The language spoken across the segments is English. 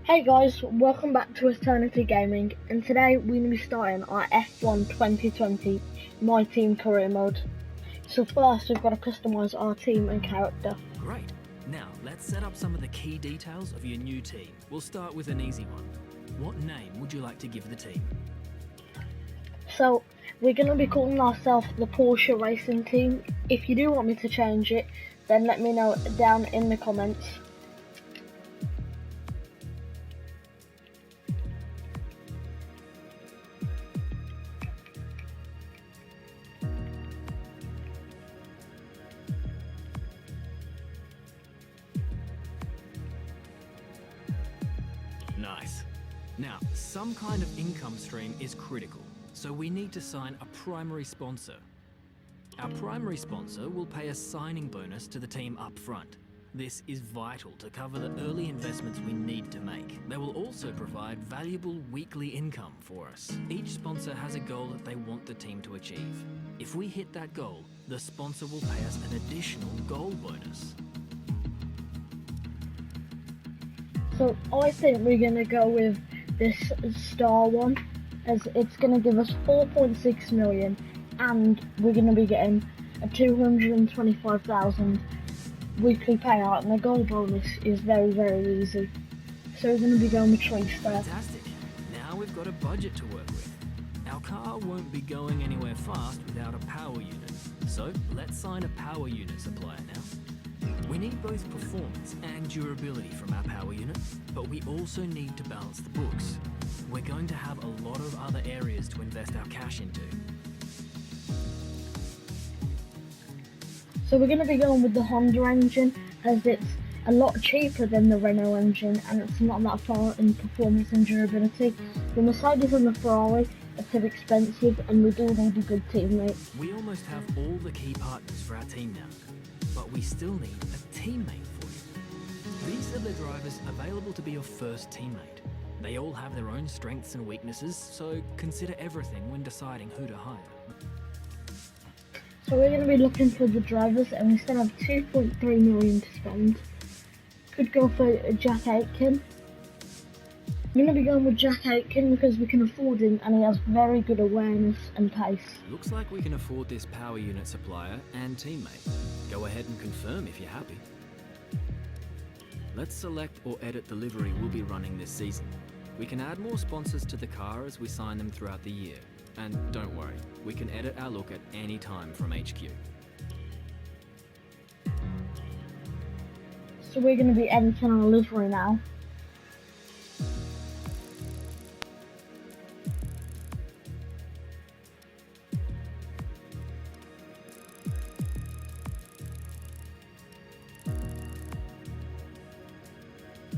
Hey guys, welcome back to Eternity Gaming, and today we're going to be starting our F1 2020 My Team Career Mode. So first we've got to customise our team and character. Great. Now let's set up some of the key details of your new team. We'll start with an easy one. What name would you like to give the team? So we're going to be calling ourselves the Porsche Racing Team. If you do want me to change it, then let me know down in the comments. Nice. Now, some kind of income stream is critical, so we need to sign a primary sponsor. Our primary sponsor will pay a signing bonus to the team up front. This is vital to cover the early investments we need to make. They will also provide valuable weekly income for us. Each sponsor has a goal that they want the team to achieve. If we hit that goal, the sponsor will pay us an additional goal bonus. So I think we're going to go with this star one, as it's going to give us 4.6 million, and we're going to be getting a 225,000 weekly payout, and the goal bonus is very easy. So we're going to be going with Trace there. Fantastic. Now we've got a budget to work with. Our car won't be going anywhere fast without a power unit. So let's sign a power unit supplier now. We need both performance and durability from our power unit, but we also need to balance the books. We're going to have a lot of other areas to invest our cash into. So we're going to be going with the Honda engine, as it's a lot cheaper than the Renault engine, and it's not that far in performance and durability. The Mercedes and the Ferrari are too expensive, and we do need a good teammate. We almost have all the key partners for our team now, but we still need a teammate for you. These are the drivers available to be your first teammate. They all have their own strengths and weaknesses, so consider everything when deciding who to hire. So we're going to be looking for the drivers, and we still have 2.3 million to spend. Could go for Jack Aitken. I'm going to be going with Jack Aitken because we can afford him, and he has very good awareness and pace. Looks like we can afford this power unit supplier and teammate. Go ahead and confirm if you're happy. Let's select or edit the livery we'll be running this season. We can add more sponsors to the car as we sign them throughout the year. And don't worry, we can edit our look at any time from HQ. So we're going to be editing our livery now.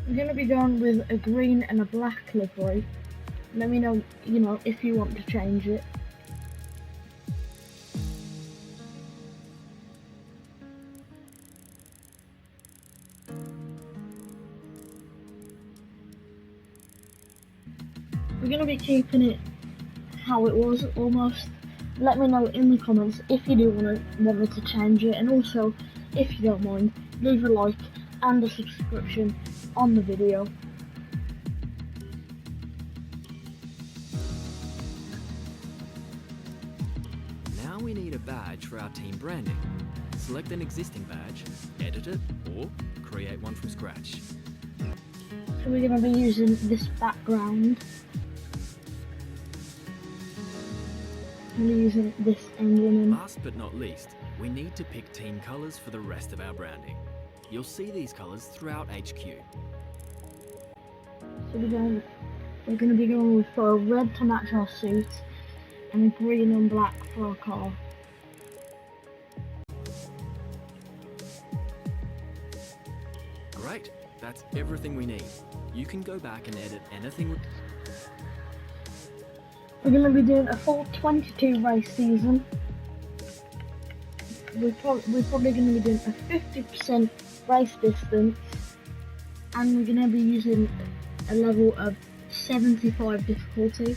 We're going to be going with a green and a black livery. Let me know, if you want to change it. We're going to be keeping it how it was, almost. Let me know in the comments if you do want me to change it, and also, if you don't mind, leave a like and a subscription on the video. Now we need a badge for our team branding. Select an existing badge, edit it, or create one from scratch. So we're going to be using this background. I'm using this engine. Last but not least, we need to pick team colours for the rest of our branding. You'll see these colours throughout HQ. So we're going to be going for a red to match our suit, and a green and black for our car. Great, that's everything we need. You can go back and edit anything. We're going to be doing a full 22 race season. We're probably going to be doing a 50% race distance, and we're going to be using a level of 75 difficulty.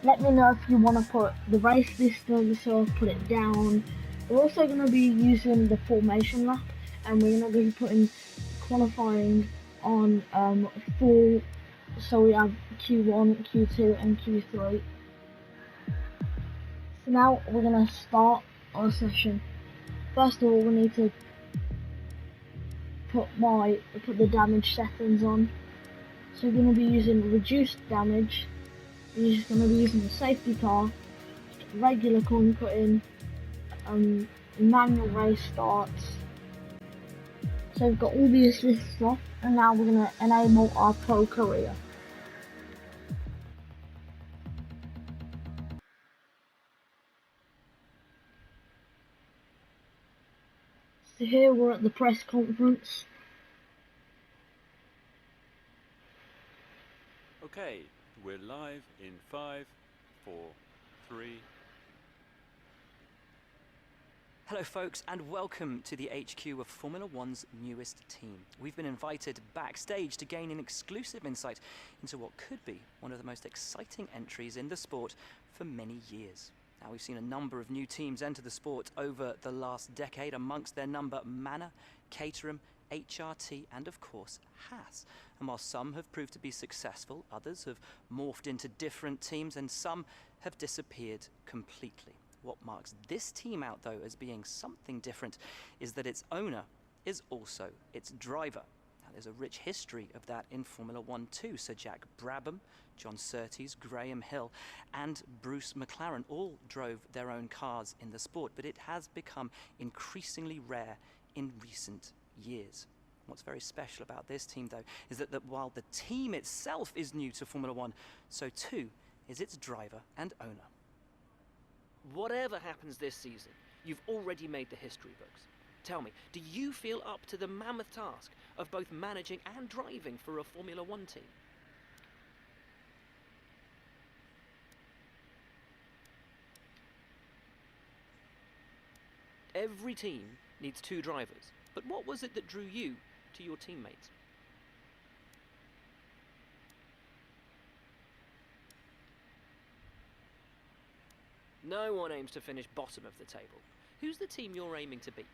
Let me know if you want to put the race distance or put it down. We're also going to be using the formation lap, and we're going to be putting qualifying on 4, so we have Q1, Q2 and Q3. So now we're going to start our session. First of all, we need to put the damage settings on. So we're going to be using reduced damage. We're just going to be using the safety car, regular coin cutting, manual race starts. So we've got all the assists off, and now we're going to enable our pro career. So here we're at the press conference. Okay, we're live in 5, 4, 3. Hello folks, and welcome to the HQ of Formula One's newest team. We've been invited backstage to gain an exclusive insight into what could be one of the most exciting entries in the sport for many years. Now, we've seen a number of new teams enter the sport over the last decade, amongst their number Manor, Caterham, HRT and of course Haas. And while some have proved to be successful, others have morphed into different teams and some have disappeared completely. What marks this team out, though, as being something different is that its owner is also its driver. Now, there's a rich history of that in Formula One too. Sir Jack Brabham, John Surtees, Graham Hill and Bruce McLaren all drove their own cars in the sport, but it has become increasingly rare in recent years. What's very special about this team, though, is that while the team itself is new to Formula One, so too is its driver and owner. Whatever happens this season, you've already made the history books. Tell me, do you feel up to the mammoth task of both managing and driving for a Formula One team? Every team needs 2 drivers, but what was it that drew you to your teammates? No one aims to finish bottom of the table. Who's the team you're aiming to beat?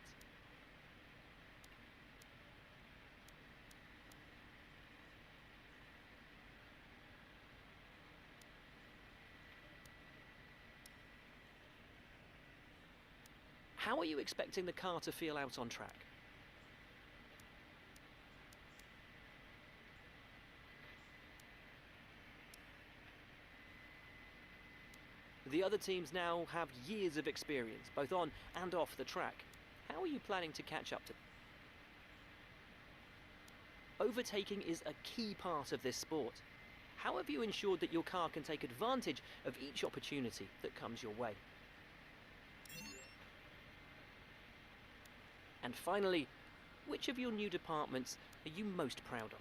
How are you expecting the car to feel out on track? The other teams now have years of experience, both on and off the track. How are you planning to catch up to them? Overtaking is a key part of this sport. How have you ensured that your car can take advantage of each opportunity that comes your way? And finally, which of your new departments are you most proud of?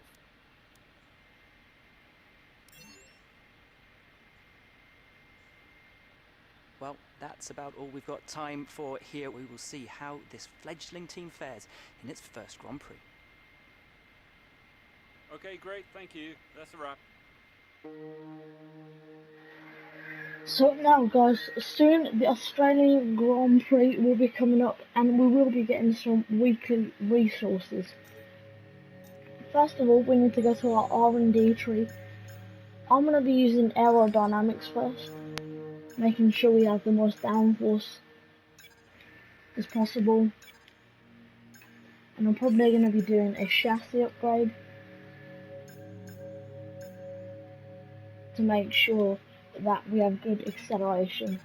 Well, that's about all we've got time for here. We will see how this fledgling team fares in its first Grand Prix. Okay, great, thank you. That's a wrap. So now guys, soon the Australian Grand Prix will be coming up and we will be getting some weekly resources. First of all, we need to go to our R&D tree. I'm going to be using aerodynamics first, making sure we have the most downforce as possible. And I'm probably going to be doing a chassis upgrade to make sure that we have good acceleration.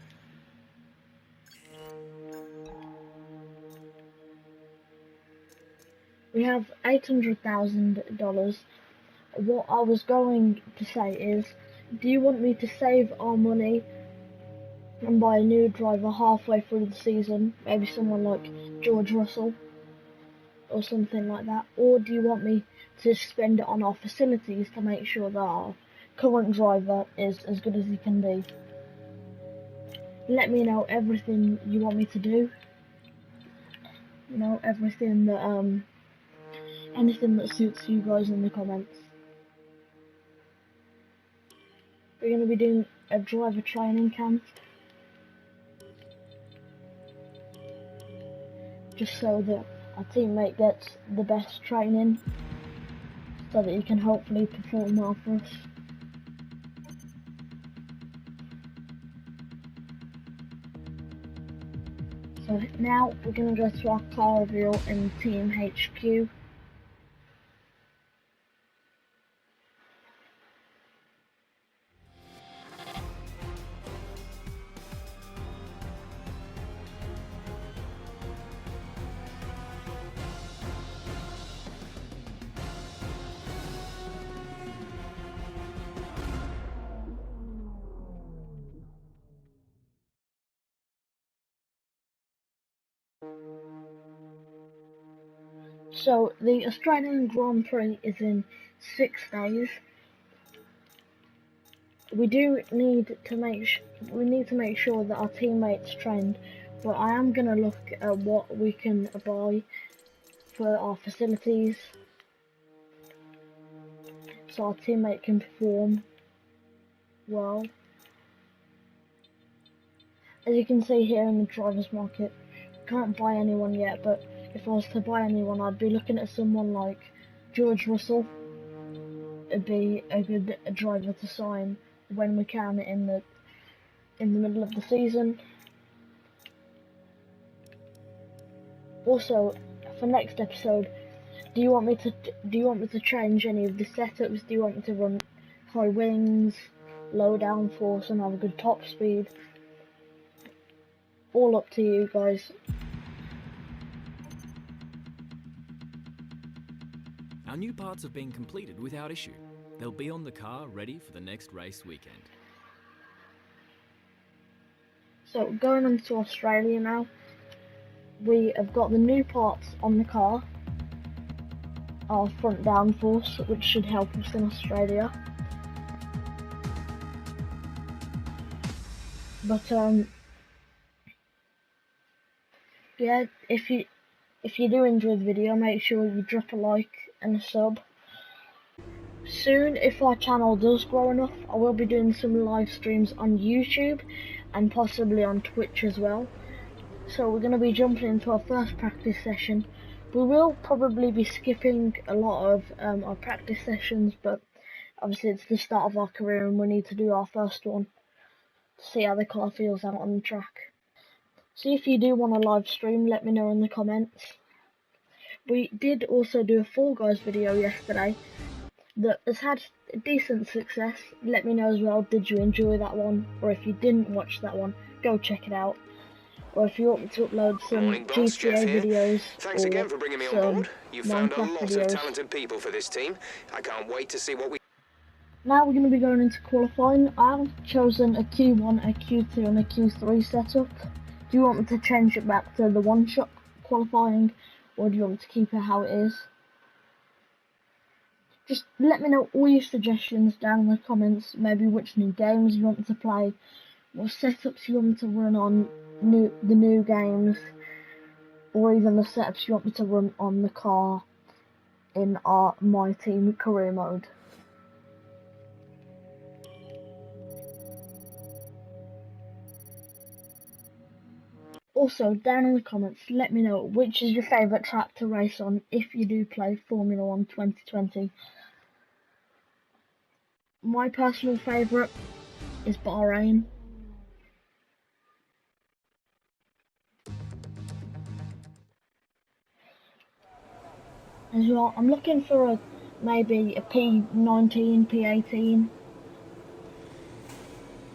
We have $800,000. What I was going to say is, do you want me to save our money and buy a new driver halfway through the season, maybe someone like George Russell or something like that, or do you want me to spend it on our facilities to make sure that our current driver is as good as he can be? Let me know everything you want me to do. You know, everything that anything that suits you guys in the comments. We're going to be doing a driver training camp, just so that our teammate gets the best training so that he can hopefully perform well for us. So now we're going to go to our car reveal in Team HQ. So the Australian Grand Prix is in 6 days. We need to make sure that our teammates trained, but I am gonna look at what we can buy for our facilities so our teammate can perform well. As you can see here in the drivers market, can't buy anyone yet, but if I was to buy anyone, I'd be looking at someone like George Russell. It'd be a good driver to sign when we can in the middle of the season. Also, for next episode, do you want me to change any of the setups? Do you want me to run high wings, low downforce, and have a good top speed? All up to you guys. Our new parts have been completed without issue. They'll be on the car ready for the next race weekend. So going on to Australia now, we have got the new parts on the car. Our front downforce, which should help us in Australia. But yeah, if you do enjoy the video, make sure you drop a like and a sub. Soon, if our channel does grow enough, I will be doing some live streams on YouTube and possibly on Twitch as well. So we're going to be jumping into our first practice session. We will probably be skipping a lot of our practice sessions, but obviously it's the start of our career and we need to do our first one to see how the car feels out on the track. So if you do want a live stream, let me know in the comments. We did also do a Fall Guys video yesterday that has had decent success. Let me know as well, did you enjoy that one? Or if you didn't watch that one, go check it out. Or if you want me to upload some Morning, boss. Jeff GTA here. videos, Thanks or again for bringing me on some board. You've found a Minecraft lot videos. of talented people for this team. I can't wait to see what we... Now we're going to be going into qualifying. I've chosen a Q1, a Q2 and a Q3 setup. Do you want me to change it back to the one-shot qualifying, or do you want me to keep it how it is? Just let me know all your suggestions down in the comments, maybe which new games you want me to play, what setups you want me to run on the new games, or even the setups you want me to run on the car in my team career mode. Also, down in the comments, let me know which is your favourite track to race on if you do play Formula 1 2020. My personal favourite is Bahrain. As well, I'm looking for maybe a P19, P18,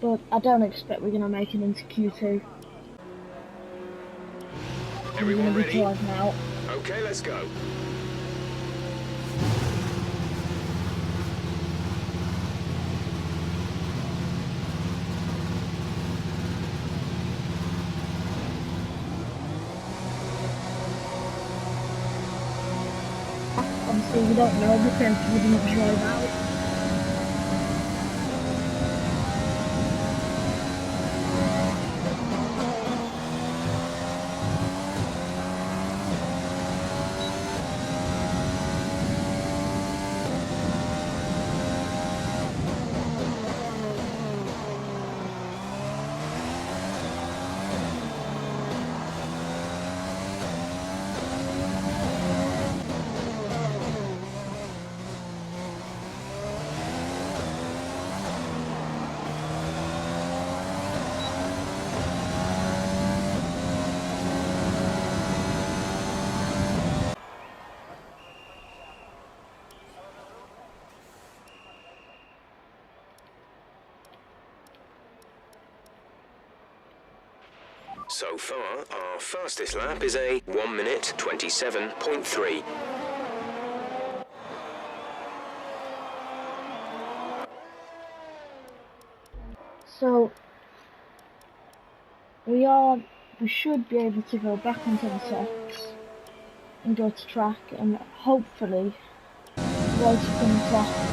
but I don't expect we're going to make it into Q2. Everyone ready? Drive now. Okay, let's go. Obviously we don't know because we didn't drive out. So far, our fastest lap is a 1 minute 27.3. So we should be able to go back onto the softs and go to track, and hopefully race from the track.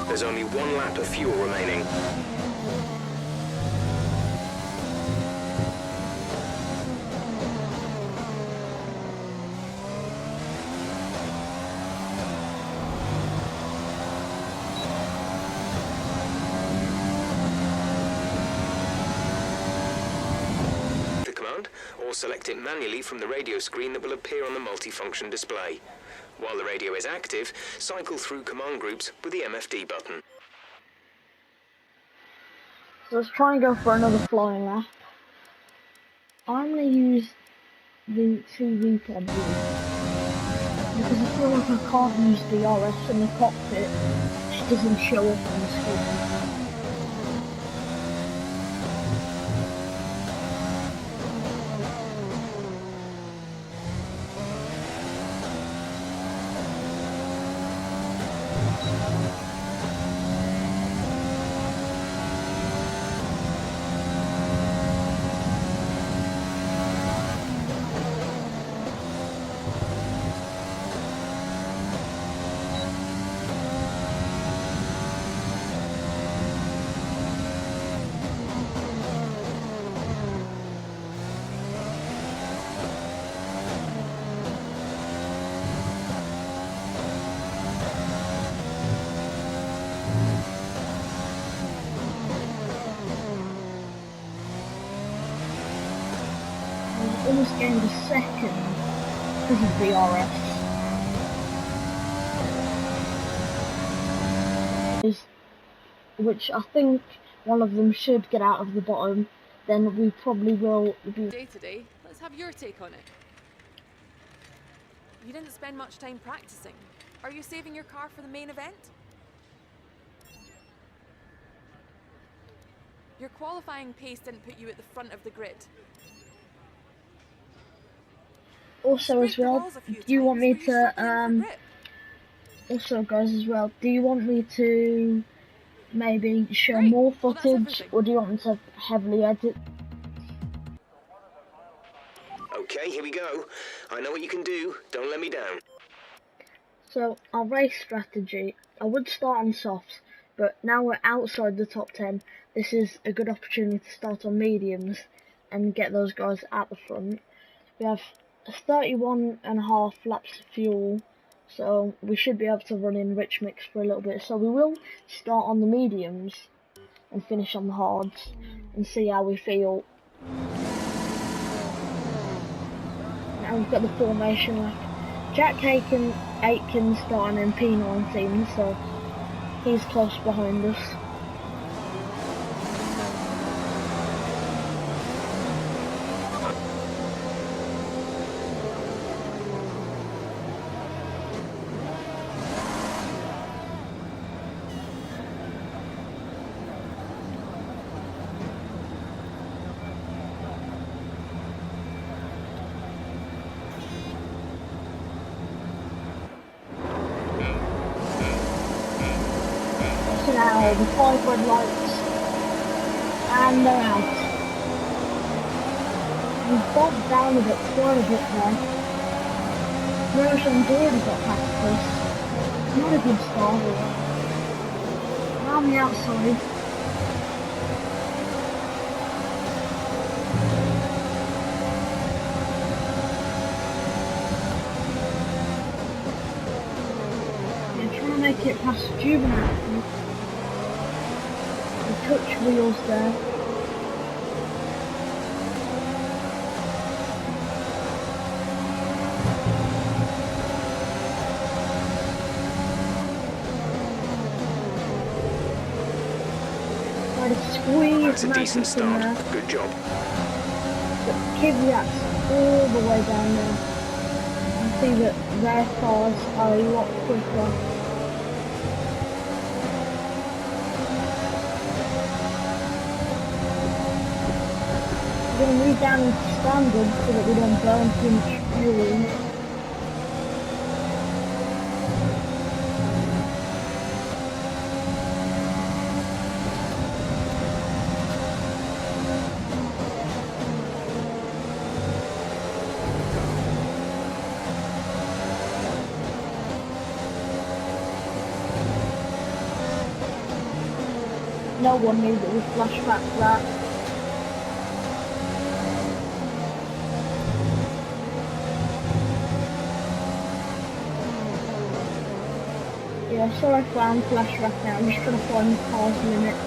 There's only 1 lap of fuel remaining. The command, or select it manually from the radio screen that will appear on the multifunction display. While the radio is active, cycle through command groups with the MFD button. So let's try and go for another flying lap. I'm going to use the TV pod view because I feel like I can't use the RS in the cockpit, which doesn't show up on the screen. Almost gained a second because of the RS. Which I think one of them should get out of the bottom, then we probably will be... Day to day, let's have your take on it. You didn't spend much time practicing. Are you saving your car for the main event? Your qualifying pace didn't put you at the front of the grid. Also as well, do you want me to, also guys as well, do you want me to maybe show more footage, or do you want me to heavily edit? Okay, here we go. I know what you can do. Don't let me down. So, our race strategy, I would start on softs, but now we're outside the top 10, this is a good opportunity to start on mediums and get those guys at the front. We have 31.5 laps of fuel, so we should be able to run in rich mix for a little bit. So we will start on the mediums and finish on the hards and see how we feel. Now we've got the formation left. Jack Aitken starting in P19, so he's close behind us. Now the 5 red lights, and they're out. We've bobbed down a bit, quite a bit there. Mershon's already got past us. Not a good start. Now on the outside. Trying to make it past Juvenile. The touch wheels there. Try to squeeze That's a decent Magnussen there. start. Good job. But Kvyat's all the way down there. I see that their cars are a lot quicker. We're going to move down into standard so that we don't burn too much fuel. No one knew that we flashed back that. Yeah, sorry if I'm flashback now, I'm just trying to find the car's limits.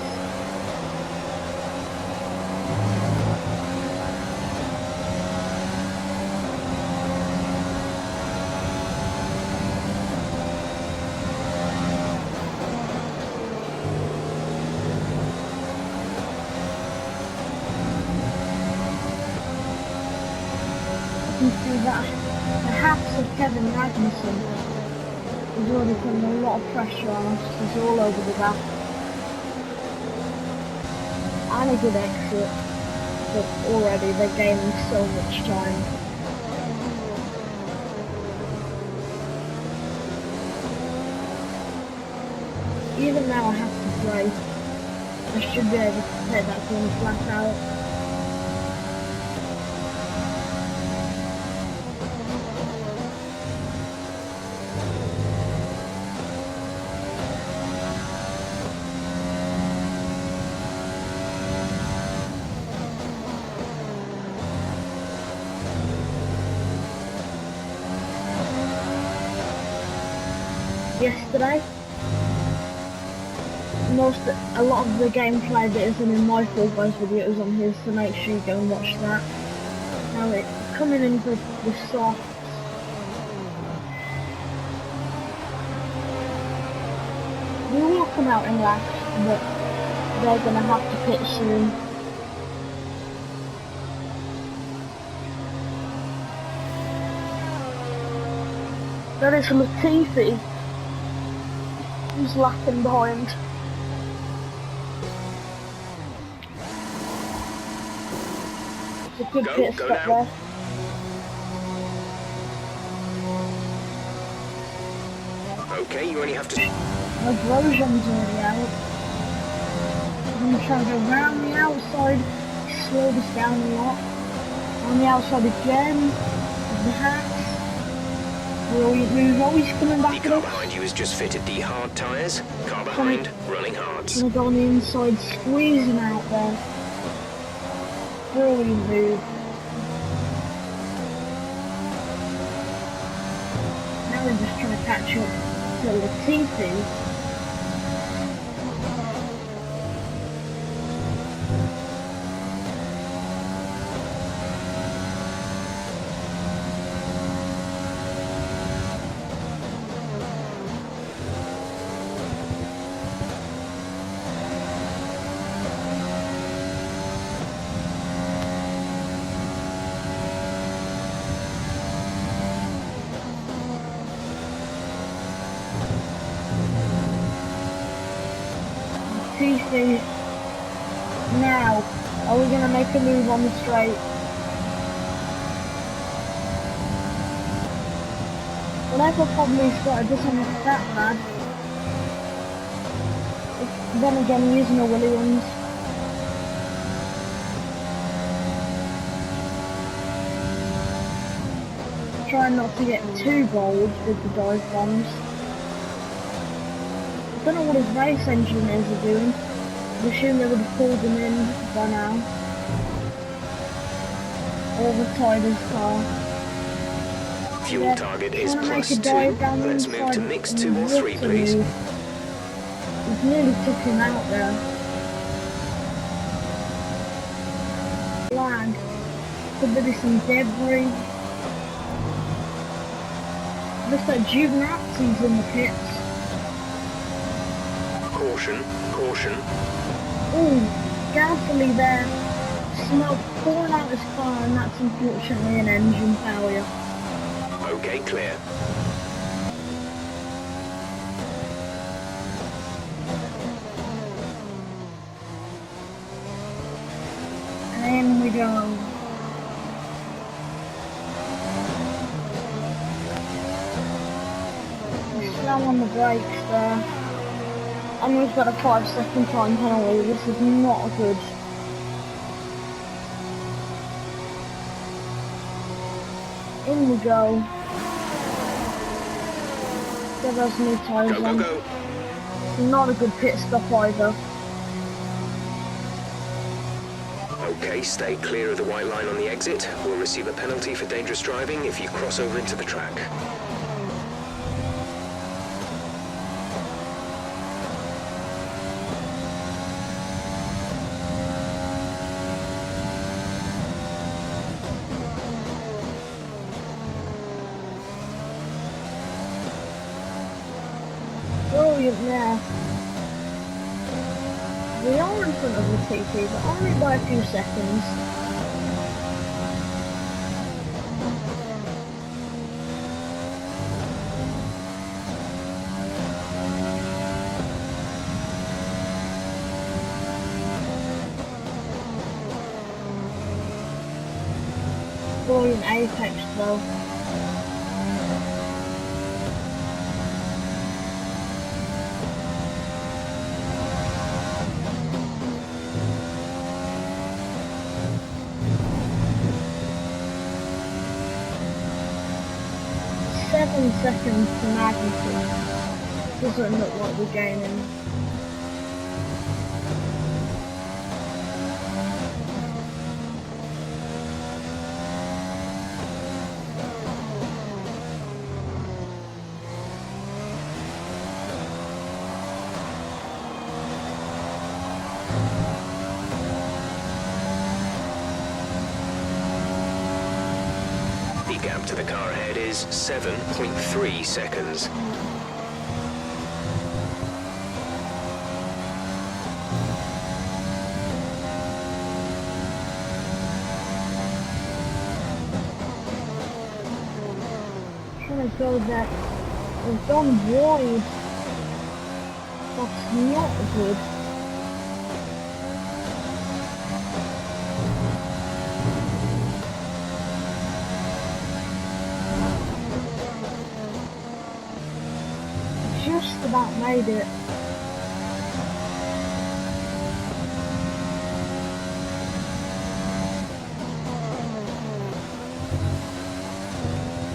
You can see that the hats of Kevin Magnussen is already putting a lot of pressure on us. He's all over the back. And a good exit, but already they're gaining so much time. Even now I have to brake. I should be able to take that corner flat out. Yesterday, a lot of the gameplay that isn't in my Fall Guys video is on his, so make sure you go and watch that. Now it's coming into the softs. We will come out in laps, but they're gonna have to pit soon. That is Latifi. Who's lapping behind? It's a good pit stop there. Okay, you only have to... My Grosjean's already out. I'm going to try to go round the outside, slow this down a lot. On the outside again, the hats. We're always coming back The car at us. behind you has just fitted the hard tyres. Car behind, running hards. Gonna go on the inside, squeezing out there. Brilliant move. Now we're just trying to catch up to Latifi. Latifi. Now, are we gonna make a move on the straight? Whatever problem he's got, it doesn't look that bad. Then again, he isn't a Williams. Trying not to get too bold with the dive bombs. I don't know what his race engineers are doing. I assume they would have pulled him in by now. Or retired his car. Fuel target is +2. Let's move to mix 2 or 3, please. Nearly took him out there. Lag. Could be some debris. Looks like Juvenazzi's in the pits. Caution, caution. Ooh, Gasly there. Smoke pouring out his car, and that's unfortunately an engine failure. Okay, clear. And in we go. Slam on the brakes there. And we've got a 5-second time penalty. This is not good. In we go. Get those new tyres Go, on. go, go. Not a good pit stop either. Okay, stay clear of the white line on the exit. We'll receive a penalty for dangerous driving if you cross over into the track. Brilliant there. We are in front of the TT, but only by a few seconds. Brilliant apex though. Seven seconds to magnitude. Doesn't look like we're gaining. The gap to the car ahead is 7.3 seconds. Trying to go that we've gone wide. That's not good. Just about made it.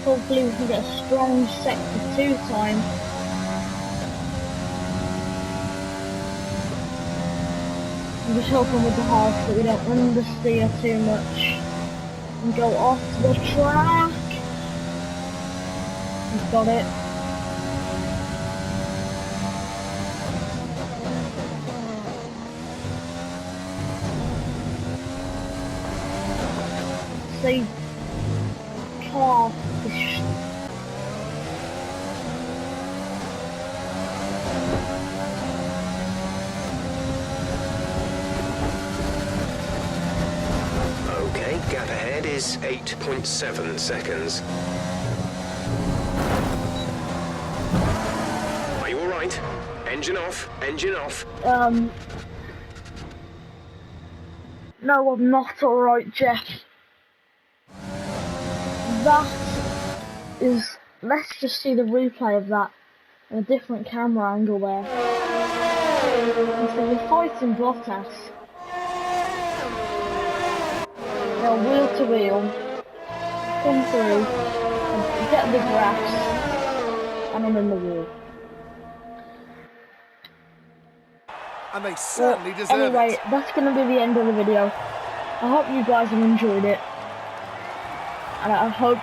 Hopefully we can get a strong sector 2 time. I'm just hoping with the half that we don't understeer too much and go off the track. We've got it. The car is Okay, gap ahead is 8.7 seconds. Are you alright? Engine off, engine off. No, I'm not alright, Jeff. That is... Let's just see the replay of that in a different camera angle there. And so we're fighting Bottas. They're wheel to wheel. Come through. And get the grass. And I'm in the wall. And they certainly deserve anyway, it. that's going to be the end of the video. I hope you guys have enjoyed it. And I hope,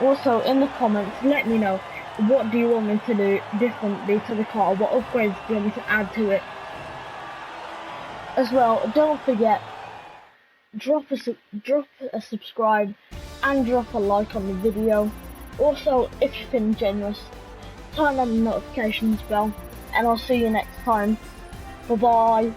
also in the comments, let me know, what do you want me to do differently to the car? What upgrades do you want me to add to it? As well, don't forget, drop a subscribe and drop a like on the video. Also, if you're feeling generous, turn on the notifications bell, and I'll see you next time. Bye bye.